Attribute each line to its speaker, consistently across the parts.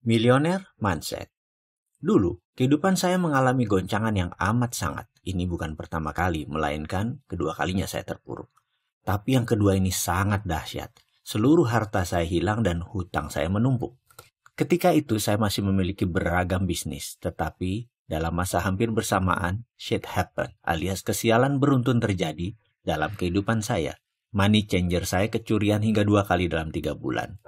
Speaker 1: Millionaire Mindset. Dulu, kehidupan saya mengalami goncangan yang amat sangat. Ini bukan pertama kali, melainkan kedua kalinya saya terpuruk. Tapi yang kedua ini sangat dahsyat. Seluruh harta saya hilang dan hutang saya menumpuk. Ketika itu saya masih memiliki beragam bisnis, tetapi dalam masa hampir bersamaan, shit happen alias kesialan beruntun terjadi dalam kehidupan saya. Money changer saya kecurian hingga 2 kali dalam 3 bulan.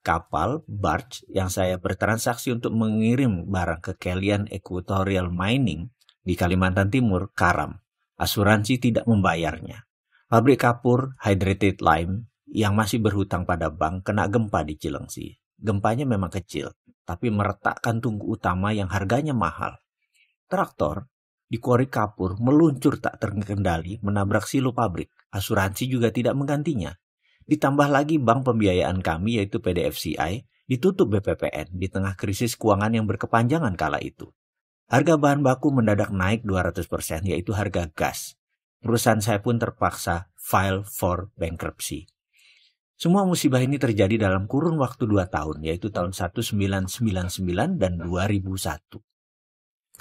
Speaker 1: Kapal, barge, yang saya bertransaksi untuk mengirim barang ke Kelian Equatorial Mining di Kalimantan Timur, karam. Asuransi tidak membayarnya. Pabrik kapur, Hydrated Lime, yang masih berhutang pada bank, kena gempa di Cilengsi. Gempanya memang kecil, tapi meretakkan tungku utama yang harganya mahal. Traktor di kuari kapur meluncur tak terkendali menabrak silo pabrik. Asuransi juga tidak menggantinya. Ditambah lagi bank pembiayaan kami yaitu PDFCI ditutup BPPN di tengah krisis keuangan yang berkepanjangan kala itu. Harga bahan baku mendadak naik 200% yaitu harga gas. Perusahaan saya pun terpaksa file for bankruptcy. Semua musibah ini terjadi dalam kurun waktu 2 tahun yaitu tahun 1999 dan 2001.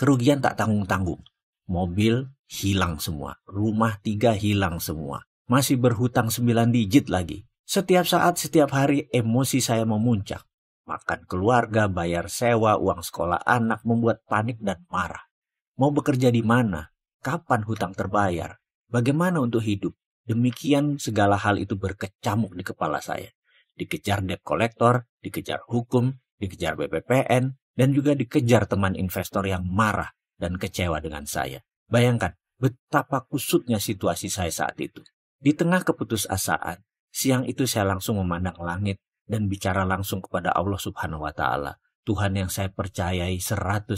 Speaker 1: Kerugian tak tanggung-tanggung. Mobil hilang semua, rumah 3 hilang semua. Masih berhutang 9 digit lagi. Setiap saat, setiap hari emosi saya memuncak. Makan keluarga, bayar sewa, uang sekolah anak membuat panik dan marah. Mau bekerja di mana? Kapan hutang terbayar? Bagaimana untuk hidup? Demikian segala hal itu berkecamuk di kepala saya. Dikejar debt collector, dikejar hukum, dikejar BPPN, dan juga dikejar teman investor yang marah dan kecewa dengan saya. Bayangkan betapa kusutnya situasi saya saat itu. Di tengah keputusasaan, siang itu saya langsung memandang langit dan bicara langsung kepada Allah Subhanahu wa Ta'ala, Tuhan yang saya percayai 100%.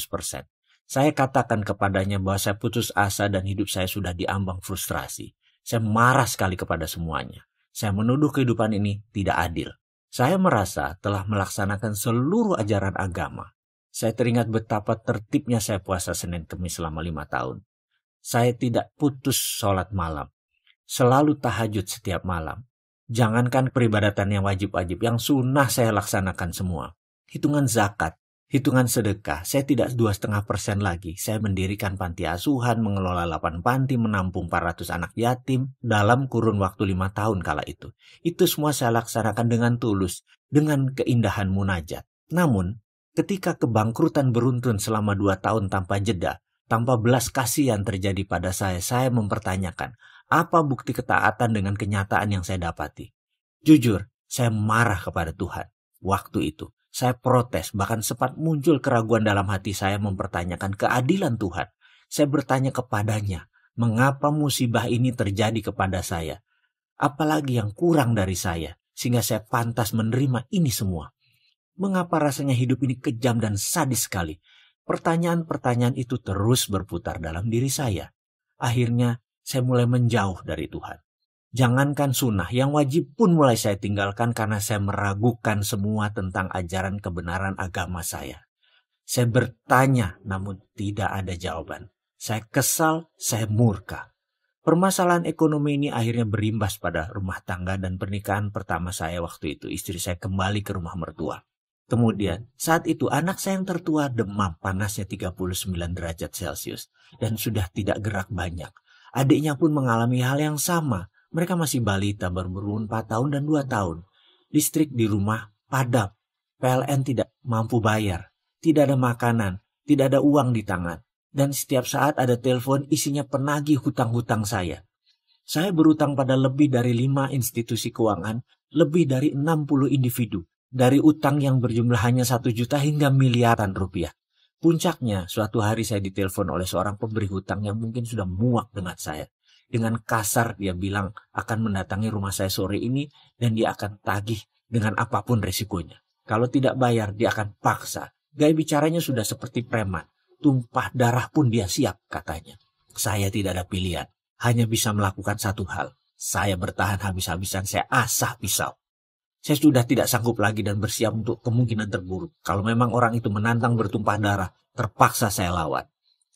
Speaker 1: Saya katakan kepadanya bahwa saya putus asa dan hidup saya sudah diambang frustrasi. Saya marah sekali kepada semuanya. Saya menuduh kehidupan ini tidak adil. Saya merasa telah melaksanakan seluruh ajaran agama. Saya teringat betapa tertibnya saya puasa Senin Kemis selama 5 tahun. Saya tidak putus sholat malam. Selalu tahajud setiap malam. Jangankan peribadatan yang wajib-wajib, yang sunnah saya laksanakan semua. Hitungan zakat, hitungan sedekah, saya tidak 2,5% lagi. Saya mendirikan panti asuhan, mengelola 8 panti, menampung 400 anak yatim dalam kurun waktu 5 tahun kala itu. Itu semua saya laksanakan dengan tulus, dengan keindahan munajat. Namun, ketika kebangkrutan beruntun selama 2 tahun tanpa jeda, tanpa belas kasihan terjadi pada saya mempertanyakan, apa bukti ketaatan dengan kenyataan yang saya dapati? Jujur, saya marah kepada Tuhan. Waktu itu, saya protes, bahkan sempat muncul keraguan dalam hati saya mempertanyakan keadilan Tuhan. Saya bertanya kepadanya, mengapa musibah ini terjadi kepada saya? Apalagi yang kurang dari saya, sehingga saya pantas menerima ini semua? Mengapa rasanya hidup ini kejam dan sadis sekali? Pertanyaan-pertanyaan itu terus berputar dalam diri saya. Akhirnya, saya mulai menjauh dari Tuhan. Jangankan sunnah, yang wajib pun mulai saya tinggalkan karena saya meragukan semua tentang ajaran kebenaran agama saya. Saya bertanya, namun tidak ada jawaban. Saya kesal, saya murka. Permasalahan ekonomi ini akhirnya berimbas pada rumah tangga dan pernikahan pertama saya waktu itu. Istri saya kembali ke rumah mertua. Kemudian, saat itu anak saya yang tertua demam, panasnya 39 derajat Celcius dan sudah tidak gerak banyak. Adiknya pun mengalami hal yang sama. Mereka masih balita, baru berumur 4 tahun dan 2 tahun. Listrik di rumah padam. PLN tidak mampu bayar. Tidak ada makanan, tidak ada uang di tangan. Dan setiap saat ada telepon isinya penagih hutang-hutang saya. Saya berutang pada lebih dari 5 institusi keuangan, lebih dari 60 individu. Dari utang yang berjumlah hanya 1 juta hingga miliaran rupiah. Puncaknya, suatu hari saya ditelepon oleh seorang pemberi hutang yang mungkin sudah muak dengan saya. Dengan kasar dia bilang akan mendatangi rumah saya sore ini dan dia akan tagih dengan apapun resikonya. Kalau tidak bayar, dia akan paksa. Gaya bicaranya sudah seperti preman. Tumpah darah pun dia siap, katanya. Saya tidak ada pilihan. Hanya bisa melakukan satu hal. Saya bertahan habis-habisan, saya asah pisau. Saya sudah tidak sanggup lagi dan bersiap untuk kemungkinan terburuk. Kalau memang orang itu menantang bertumpah darah, terpaksa saya lawan.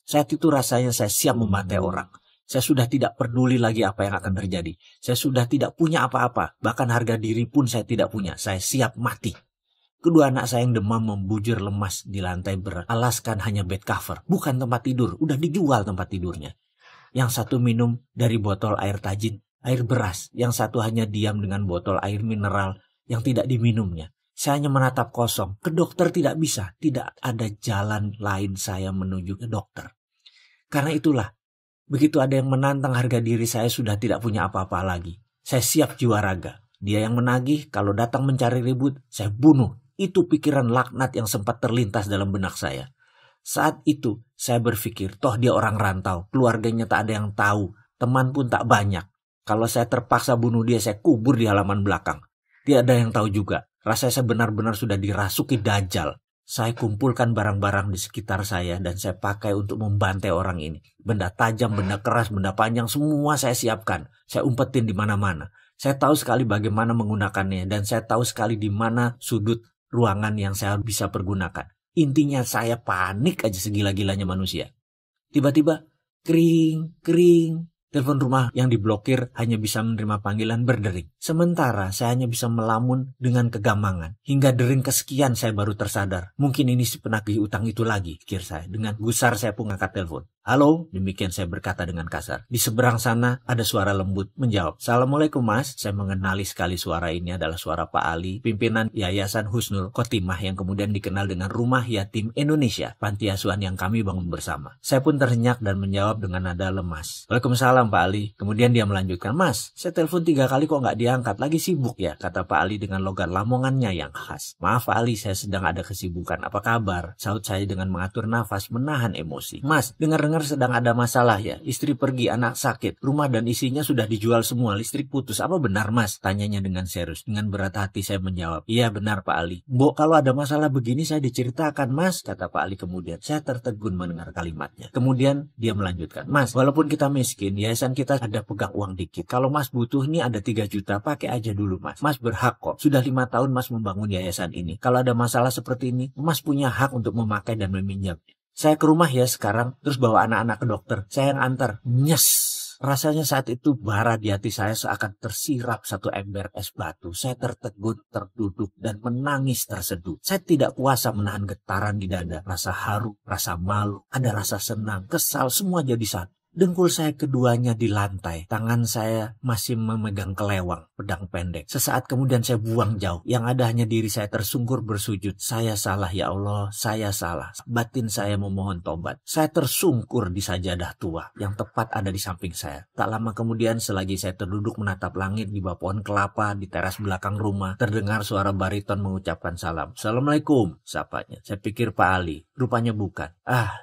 Speaker 1: Saat itu rasanya saya siap membantai orang. Saya sudah tidak peduli lagi apa yang akan terjadi. Saya sudah tidak punya apa-apa. Bahkan harga diri pun saya tidak punya. Saya siap mati. Kedua anak saya yang demam membujur lemas di lantai beralaskan hanya bed cover. Bukan tempat tidur, udah dijual tempat tidurnya. Yang satu minum dari botol air tajin, air beras. Yang satu hanya diam dengan botol air mineral yang tidak diminumnya. Saya hanya menatap kosong. Ke dokter tidak bisa. Tidak ada jalan lain saya menuju ke dokter. Karena itulah, begitu ada yang menantang harga diri saya sudah tidak punya apa-apa lagi. Saya siap jiwa raga. Dia yang menagih, kalau datang mencari ribut, saya bunuh. Itu pikiran laknat yang sempat terlintas dalam benak saya. Saat itu, saya berpikir, toh dia orang rantau, keluarganya tak ada yang tahu, teman pun tak banyak. Kalau saya terpaksa bunuh dia, saya kubur di halaman belakang. Tidak ada yang tahu juga. Rasanya saya benar-benar sudah dirasuki dajjal. Saya kumpulkan barang-barang di sekitar saya dan saya pakai untuk membantai orang ini. Benda tajam, benda keras, benda panjang, semua saya siapkan. Saya umpetin di mana-mana. Saya tahu sekali bagaimana menggunakannya dan saya tahu sekali di mana sudut ruangan yang saya bisa pergunakan. Intinya saya panik aja segila-gilanya manusia. Tiba-tiba, kering. Telepon rumah yang diblokir hanya bisa menerima panggilan berdering. Sementara saya hanya bisa melamun dengan kegamangan. Hingga dering kesekian saya baru tersadar. Mungkin ini si penagih utang itu lagi, pikir saya. Dengan gusar saya pun angkat telepon. Halo, demikian saya berkata dengan kasar. Di seberang sana ada suara lembut menjawab. Assalamualaikum mas. Saya mengenali sekali suara ini adalah suara Pak Ali, pimpinan Yayasan Husnul Khotimah yang kemudian dikenal dengan Rumah Yatim Indonesia, panti asuhan yang kami bangun bersama. Saya pun terhenyak dan menjawab dengan nada lemas. Waalaikumsalam Pak Ali. Kemudian dia melanjutkan, mas, saya telepon 3 kali kok nggak diangkat, lagi sibuk ya, kata Pak Ali dengan logat lamongannya yang khas. Maaf Pak Ali, saya sedang ada kesibukan. Apa kabar? Sahut saya dengan mengatur nafas, menahan emosi. Mas, dengar sedang ada masalah ya, istri pergi, anak sakit, rumah dan isinya sudah dijual semua, listrik putus, apa benar mas? Tanyanya dengan serius. Dengan berat hati saya menjawab, iya benar Pak Ali. Mbok, kalau ada masalah begini saya diceritakan mas, kata Pak Ali kemudian. Saya tertegun mendengar kalimatnya. Kemudian dia melanjutkan, mas, walaupun kita miskin, yayasan kita ada pegang uang dikit. Kalau mas butuh ini ada 3 juta, pakai aja dulu mas. Mas berhak kok, sudah 5 tahun mas membangun yayasan ini. Kalau ada masalah seperti ini, mas punya hak untuk memakai dan meminjam. Saya ke rumah ya sekarang, terus bawa anak-anak ke dokter. Saya yang antar. Nyes. Rasanya saat itu bara di hati saya seakan tersirap satu ember es batu. Saya tertegun, terduduk, dan menangis terseduh. Saya tidak kuasa menahan getaran di dada. Rasa haru, rasa malu, ada rasa senang, kesal, semua jadi satu. Dengkul saya keduanya di lantai. Tangan saya masih memegang kelewang, pedang pendek. Sesaat kemudian saya buang jauh. Yang ada hanya diri saya tersungkur bersujud. Saya salah ya Allah, saya salah. Batin saya memohon tobat. Saya tersungkur di sajadah tua yang tepat ada di samping saya. Tak lama kemudian selagi saya terduduk menatap langit di bawah pohon kelapa di teras belakang rumah, terdengar suara bariton mengucapkan salam. Assalamualaikum, sapanya. Saya pikir Pak Ali. Rupanya bukan.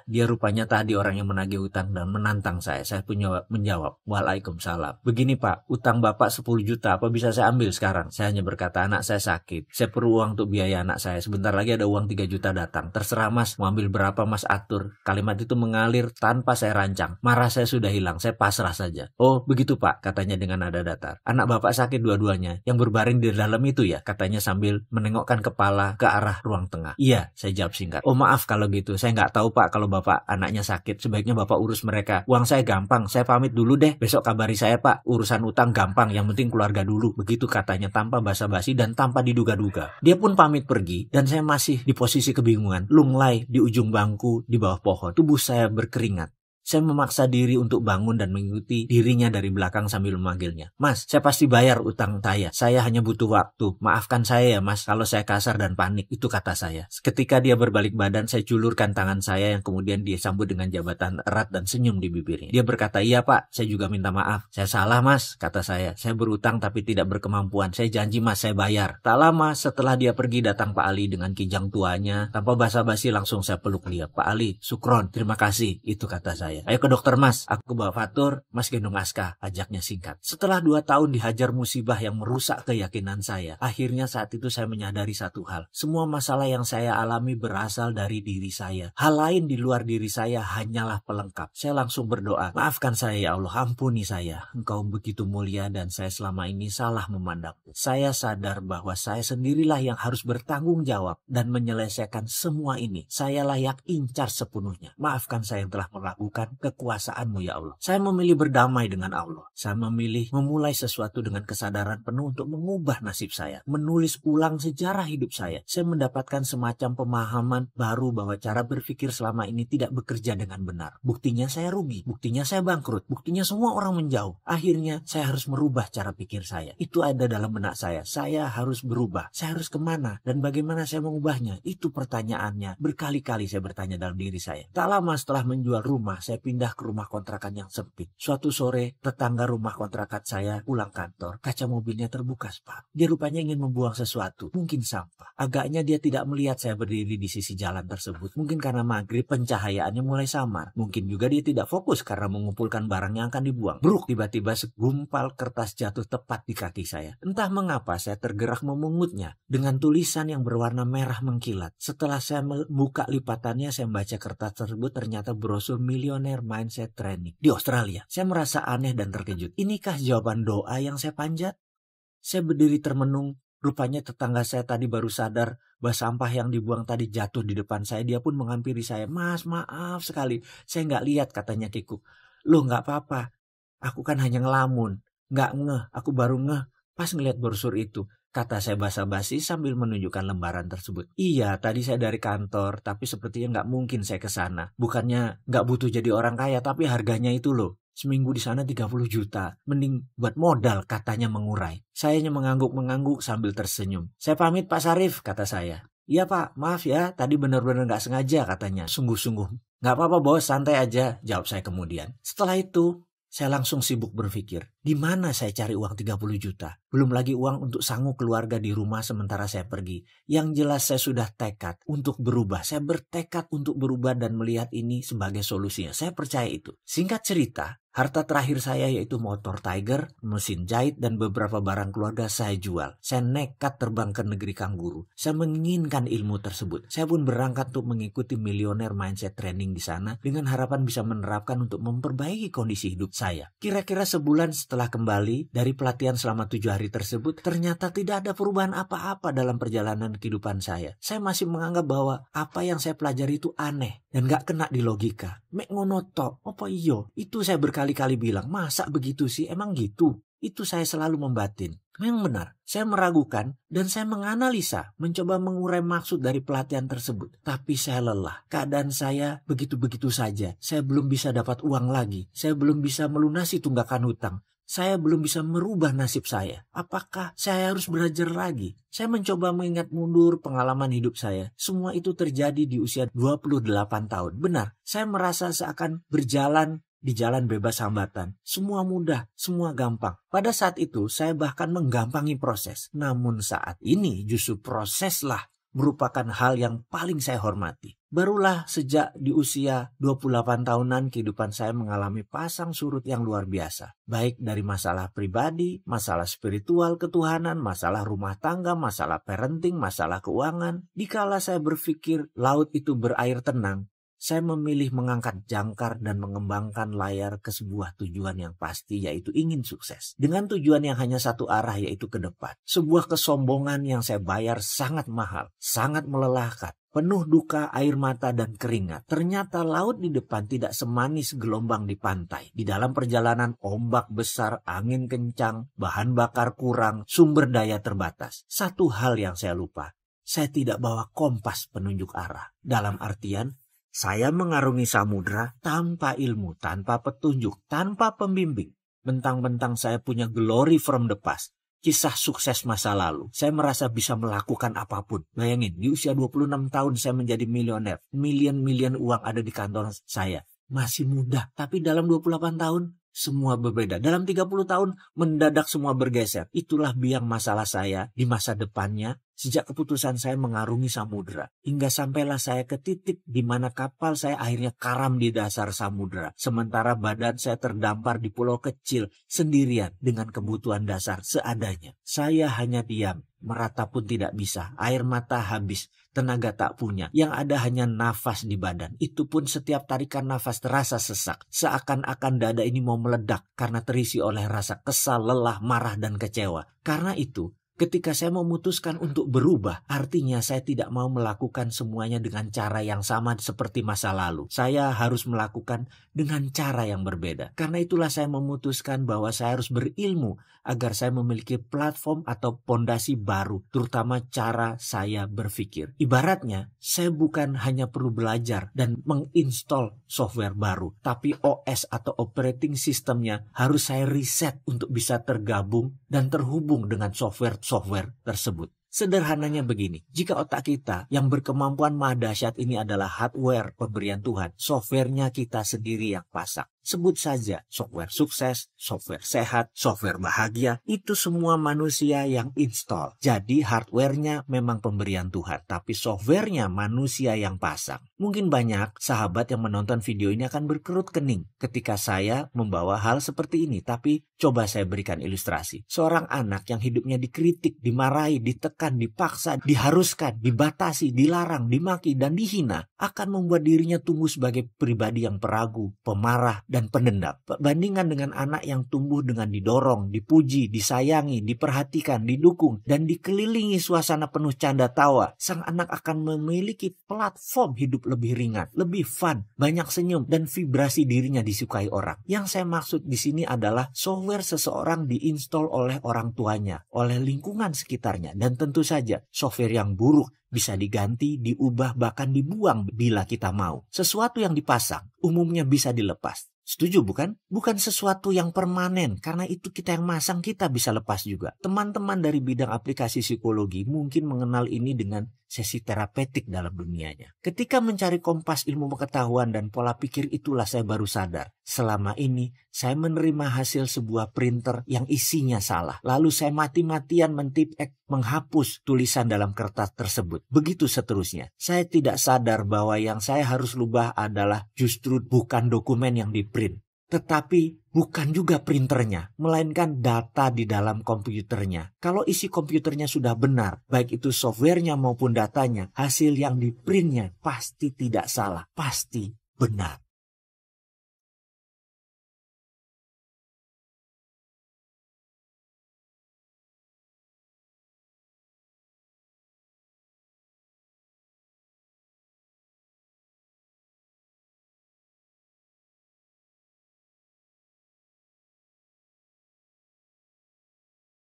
Speaker 1: Dia rupanya tadi orang yang menagih utang dan menantang saya. Saya pun menjawab, Waalaikumsalam. Begini Pak, utang Bapak 10 juta, apa bisa saya ambil sekarang? Saya hanya berkata, anak saya sakit. Saya perlu uang untuk biaya anak saya. Sebentar lagi ada uang 3 juta datang. Terserah mas, mau ambil berapa mas atur. Kalimat itu mengalir tanpa saya rancang. Marah saya sudah hilang, saya pasrah saja. Oh begitu Pak, katanya dengan nada datar. Anak Bapak sakit dua-duanya. Yang berbaring di dalam itu ya, katanya sambil menengokkan kepala ke arah ruang tengah. Iya, saya jawab singkat. Oh maaf kalau gitu, saya nggak tahu Pak kalau Bapak anaknya sakit. Sebaiknya Bapak urus mereka. Uang saya gampang, saya pamit dulu deh. Besok kabari saya Pak, urusan utang gampang, yang penting keluarga dulu. Begitu katanya tanpa basa-basi dan tanpa diduga-duga. Dia pun pamit pergi dan saya masih di posisi kebingungan. Lunglai di ujung bangku di bawah pohon. Tubuh saya berkeringat. Saya memaksa diri untuk bangun dan mengikuti dirinya dari belakang sambil memanggilnya. Mas, saya pasti bayar utang saya. Saya hanya butuh waktu. Maafkan saya ya mas kalau saya kasar dan panik. Itu kata saya. Ketika dia berbalik badan, saya julurkan tangan saya yang kemudian dia sambut dengan jabatan erat dan senyum di bibirnya. Dia berkata, iya pak, saya juga minta maaf. Saya salah mas, kata saya. Saya berutang tapi tidak berkemampuan. Saya janji mas, saya bayar. Tak lama setelah dia pergi datang Pak Ali dengan kijang tuanya. Tanpa basa-basi langsung saya peluk dia. Pak Ali, sukron, terima kasih. Itu kata saya. Ayo ke dokter mas, aku bawa fatur, mas gendong Aska, ajaknya singkat. Setelah 2 tahun dihajar musibah yang merusak keyakinan saya, akhirnya saat itu saya menyadari satu hal. Semua masalah yang saya alami berasal dari diri saya. Hal lain di luar diri saya hanyalah pelengkap. Saya langsung berdoa, maafkan saya ya Allah, ampuni saya. Engkau begitu mulia dan saya selama ini salah memandangmu. Saya sadar bahwa saya sendirilah yang harus bertanggung jawab dan menyelesaikan semua ini. Saya layak incar sepenuhnya. Maafkan saya yang telah melakukan merindukan kekuasaan-Mu ya Allah. Saya memilih berdamai dengan Allah. Saya memilih memulai sesuatu dengan kesadaran penuh untuk mengubah nasib saya, menulis ulang sejarah hidup saya. Saya mendapatkan semacam pemahaman baru bahwa cara berpikir selama ini tidak bekerja dengan benar. Buktinya saya rugi, buktinya saya bangkrut, buktinya semua orang menjauh. Akhirnya saya harus merubah cara pikir saya. Itu ada dalam benak saya. Saya harus berubah. Saya harus kemana dan bagaimana saya mengubahnya? Itu pertanyaannya. Berkali-kali saya bertanya dalam diri saya. Tak lama setelah menjual rumah, saya pindah ke rumah kontrakan yang sempit. Suatu sore, tetangga rumah kontrakan saya pulang kantor. Kaca mobilnya terbuka, Pak. Dia rupanya ingin membuang sesuatu. Mungkin sampah. Agaknya dia tidak melihat saya berdiri di sisi jalan tersebut. Mungkin karena maghrib pencahayaannya mulai samar. Mungkin juga dia tidak fokus karena mengumpulkan barang yang akan dibuang. Bruk, tiba-tiba segumpal kertas jatuh tepat di kaki saya. Entah mengapa saya tergerak memungutnya dengan tulisan yang berwarna merah mengkilat. Setelah saya membuka lipatannya, saya membaca kertas tersebut, ternyata brosur Millionaire Mindset Training di Australia. Saya merasa aneh dan terkejut. Inikah jawaban doa yang saya panjat? Saya berdiri termenung. Rupanya tetangga saya tadi baru sadar bahwa sampah yang dibuang tadi jatuh di depan saya. Dia pun menghampiri saya. Mas, maaf sekali. Saya nggak lihat, katanya kikuk. Loh, nggak apa-apa. Aku kan hanya ngelamun. Nggak ngeh, aku baru ngeh pas ngeliat brosur itu. Kata saya basa-basi sambil menunjukkan lembaran tersebut. Iya, tadi saya dari kantor, tapi sepertinya nggak mungkin saya ke sana. Bukannya nggak butuh jadi orang kaya, tapi harganya itu loh. Seminggu di sana 30 juta. Mending buat modal, katanya mengurai. Saya hanya mengangguk-mengangguk sambil tersenyum. Saya pamit Pak Sarif, kata saya. Iya Pak, maaf ya, tadi benar-benar nggak sengaja, katanya. Sungguh-sungguh. Nggak apa-apa bos, santai aja, jawab saya kemudian. Setelah itu, saya langsung sibuk berpikir, di mana saya cari uang 30 juta? Belum lagi uang untuk sanggup keluarga di rumah sementara saya pergi. Yang jelas saya sudah tekad untuk berubah. Saya bertekad untuk berubah dan melihat ini sebagai solusinya. Saya percaya itu. Singkat cerita, harta terakhir saya yaitu motor Tiger, mesin jahit, dan beberapa barang keluarga saya jual. Saya nekat terbang ke negeri kanguru. Saya menginginkan ilmu tersebut. Saya pun berangkat untuk mengikuti Millionaire Mindset Training di sana dengan harapan bisa menerapkan untuk memperbaiki kondisi hidup saya. Kira-kira sebulan setelah kembali dari pelatihan selama 7 hari tersebut, ternyata tidak ada perubahan apa-apa dalam perjalanan kehidupan saya. Saya masih menganggap bahwa apa yang saya pelajari itu aneh dan gak kena di logika. Mek ngono tok, apa iyo? Itu saya berkali-kali bilang, masa begitu sih? Emang gitu? Itu saya selalu membatin. Memang benar, saya meragukan dan saya menganalisa, mencoba mengurai maksud dari pelatihan tersebut. Tapi saya lelah, keadaan saya begitu-begitu saja. Saya belum bisa dapat uang lagi, saya belum bisa melunasi tunggakan hutang. Saya belum bisa merubah nasib saya. Apakah saya harus belajar lagi? Saya mencoba mengingat mundur pengalaman hidup saya. Semua itu terjadi di usia 28 tahun. Benar, saya merasa seakan berjalan di jalan bebas hambatan. Semua mudah, semua gampang. Pada saat itu saya bahkan menggampangi proses. Namun saat ini justru proseslah merupakan hal yang paling saya hormati. Barulah sejak di usia 28 tahunan kehidupan saya mengalami pasang surut yang luar biasa. Baik dari masalah pribadi, masalah spiritual, ketuhanan, masalah rumah tangga, masalah parenting, masalah keuangan. Dikala saya berpikir laut itu berair tenang, saya memilih mengangkat jangkar dan mengembangkan layar ke sebuah tujuan yang pasti, yaitu ingin sukses. Dengan tujuan yang hanya satu arah, yaitu ke depan. Sebuah kesombongan yang saya bayar sangat mahal, sangat melelahkan. Penuh duka, air mata, dan keringat. Ternyata laut di depan tidak semanis gelombang di pantai. Di dalam perjalanan, ombak besar, angin kencang, bahan bakar kurang, sumber daya terbatas. Satu hal yang saya lupa, saya tidak bawa kompas penunjuk arah. Dalam artian, saya mengarungi samudra tanpa ilmu, tanpa petunjuk, tanpa pembimbing. Bentang-bentang saya punya glory from the past, kisah sukses masa lalu. Saya merasa bisa melakukan apapun. Bayangin, di usia 26 tahun saya menjadi miliuner. Milian-milian uang ada di kantor saya. Masih muda, tapi dalam 28 tahun semua berbeda. Dalam 30 tahun mendadak semua bergeser. Itulah biang masalah saya di masa depannya. Sejak keputusan saya mengarungi samudera, hingga sampailah saya ke titik di mana kapal saya akhirnya karam di dasar samudera. Sementara badan saya terdampar di pulau kecil sendirian dengan kebutuhan dasar seadanya. Saya hanya diam, merata pun tidak bisa, air mata habis, tenaga tak punya. Yang ada hanya nafas di badan. Itu pun setiap tarikan nafas terasa sesak. Seakan-akan dada ini mau meledak karena terisi oleh rasa kesal, lelah, marah, dan kecewa. Karena itu, Ketika saya memutuskan untuk berubah, artinya saya tidak mau melakukan semuanya dengan cara yang sama seperti masa lalu. Saya harus melakukan dengan cara yang berbeda. Karena itulah saya memutuskan bahwa saya harus berilmu agar saya memiliki platform atau pondasi baru, terutama cara saya berpikir. Ibaratnya, saya bukan hanya perlu belajar dan menginstall software baru, tapi OS atau operating systemnya harus saya reset untuk bisa tergabung dan terhubung dengan software tersebut. Sederhananya begini, jika otak kita yang berkemampuan maha dahsyat ini adalah hardware pemberian Tuhan, softwarenya kita sendiri yang pasang. Sebut saja software sukses, software sehat, software bahagia, itu semua manusia yang install. Jadi hardwarenya memang pemberian Tuhan, tapi softwarenya manusia yang pasang. Mungkin banyak sahabat yang menonton video ini akan berkerut kening ketika saya membawa hal seperti ini, tapi coba saya berikan ilustrasi. Seorang anak yang hidupnya dikritik, dimarahi, ditekan, dipaksa, diharuskan, dibatasi, dilarang, dimaki, dan dihina, akan membuat dirinya tumbuh sebagai pribadi yang peragu, pemarah, dan pendendam. Bandingkan dengan anak yang tumbuh dengan didorong, dipuji, disayangi, diperhatikan, didukung, dan dikelilingi suasana penuh canda tawa, sang anak akan memiliki platform hidup lebih ringan, lebih fun, banyak senyum, dan vibrasi dirinya disukai orang. Yang saya maksud di sini adalah software seseorang diinstal oleh orang tuanya, oleh lingkungan sekitarnya, dan tentu saja software yang buruk bisa diganti, diubah, bahkan dibuang bila kita mau. Sesuatu yang dipasang umumnya bisa dilepas. Setuju bukan? Bukan sesuatu yang permanen, karena itu kita yang masang, kita bisa lepas juga. Teman-teman dari bidang aplikasi psikologi mungkin mengenal ini dengan sesi terapeutik dalam dunianya. Ketika mencari kompas ilmu pengetahuan dan pola pikir itulah saya baru sadar. Selama ini saya menerima hasil sebuah printer yang isinya salah. Lalu saya mati-matian mentipek, menghapus tulisan dalam kertas tersebut. Begitu seterusnya. Saya tidak sadar bahwa yang saya harus rubah adalah justru bukan dokumen yang diprint, tetapi bukan juga printernya, melainkan data di dalam komputernya. Kalau isi komputernya sudah benar, baik itu softwarenya maupun datanya, hasil yang diprintnya pasti tidak salah, pasti benar.